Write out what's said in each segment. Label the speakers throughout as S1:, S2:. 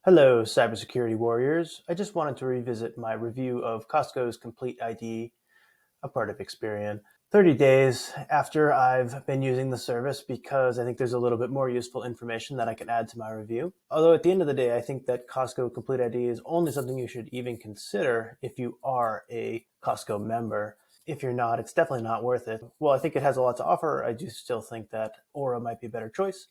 S1: Hello, cybersecurity warriors. I just wanted to revisit my review of Costco's Complete ID, a part of Experian, 30 days after I've been using the service because I think there's a little bit more useful information that I can add to my review. Although at the end of the day, I think that Costco Complete ID is only something you should even consider if you are a Costco member. If you're not, it's definitely not worth it. Well, I think it has a lot to offer. I do still think that Aura might be a better choice,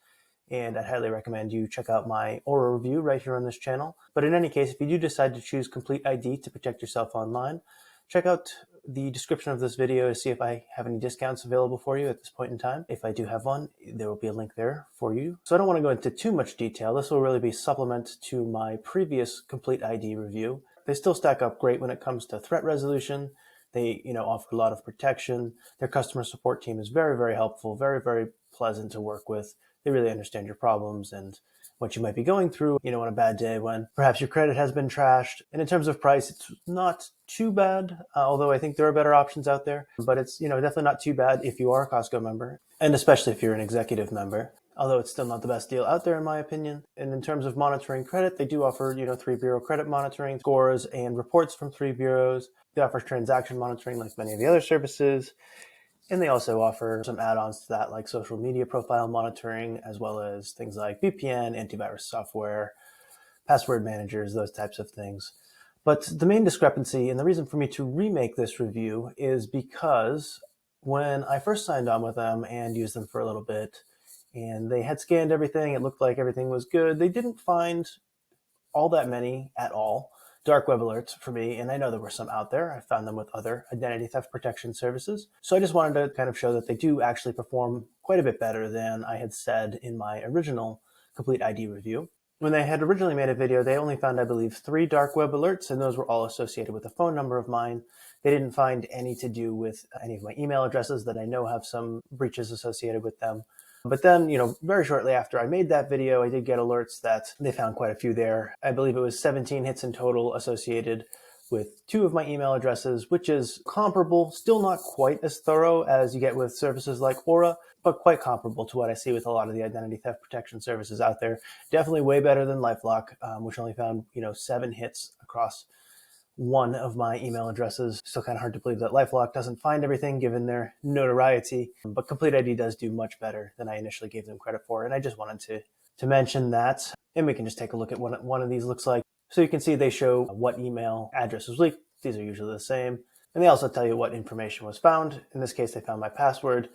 S1: and I'd highly recommend you check out my Aura review right here on this channel. But in any case, if you do decide to choose Complete ID to protect yourself online, check out the description of this video to see if I have any discounts available for you at this point in time. If I do have one, there will be a link there for you. So I don't want to go into too much detail. This will really be supplement to my previous Complete ID review. They still stack up great when it comes to threat resolution. They, offer a lot of protection. Their customer support team is very, very helpful, very, very pleasant to work with. They really understand your problems and what you might be going through, on a bad day when perhaps your credit has been trashed. And in terms of price, it's not too bad, although I think there are better options out there. But it's, definitely not too bad if you are a Costco member, and especially if you're an executive member, although it's still not the best deal out there in my opinion. And in terms of monitoring credit, they do offer, 3-bureau credit monitoring, scores and reports from 3 bureaus. They offer transaction monitoring like many of the other services. And they also offer some add-ons to that, like social media profile monitoring, as well as things like VPN, antivirus software, password managers, those types of things. But the main discrepancy, and the reason for me to remake this review, is because when I first signed on with them and used them for a little bit, and they had scanned everything, it looked like everything was good, they didn't find all that many at all dark web alerts for me, and I know there were some out there. I found them with other identity theft protection services. So I just wanted to kind of show that they do actually perform quite a bit better than I had said in my original Complete ID review. When they had originally made a video, they only found, I believe, 3 dark web alerts, and those were all associated with a phone number of mine. They didn't find any to do with any of my email addresses that I know have some breaches associated with them. But then, very shortly after I made that video, I did get alerts that they found quite a few there. I believe it was 17 hits in total associated with 2 of my email addresses, which is comparable, still not quite as thorough as you get with services like Aura, but quite comparable to what I see with a lot of the identity theft protection services out there. Definitely way better than LifeLock, which only found, 7 hits across 1 of my email addresses. Still kind of hard to believe that LifeLock doesn't find everything given their notoriety, but Complete ID does do much better than I initially gave them credit for. And I just wanted to mention that. And we can just take a look at what one of these looks like. So you can see they show what email address was leaked. These are usually the same. And they also tell you what information was found. In this case, they found my password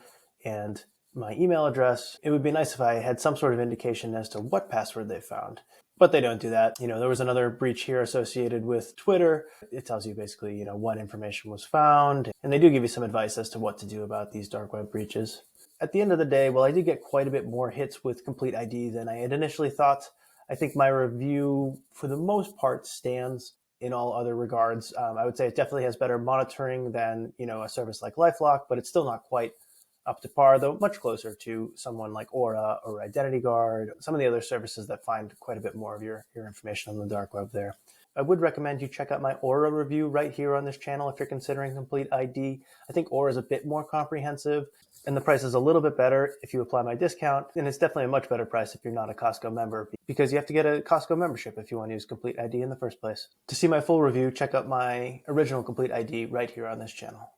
S1: and my email address. It would be nice if I had some sort of indication as to what password they found. But they don't do that. There was another breach here associated with Twitter. It tells you basically, what information was found. And they do give you some advice as to what to do about these dark web breaches. At the end of the day, well, I did get quite a bit more hits with Complete ID than I had initially thought. I think my review, for the most part, stands in all other regards. I would say it definitely has better monitoring than, a service like LifeLock, but it's still not quite up to par, though much closer to someone like Aura or Identity Guard, some of the other services that find quite a bit more of your information on the dark web there. I would recommend you check out my Aura review right here on this channel if you're considering Complete ID. I think Aura is a bit more comprehensive, and the price is a little bit better if you apply my discount, and it's definitely a much better price if you're not a Costco member, because you have to get a Costco membership if you want to use Complete ID in the first place. To see my full review, check out my original Complete ID right here on this channel.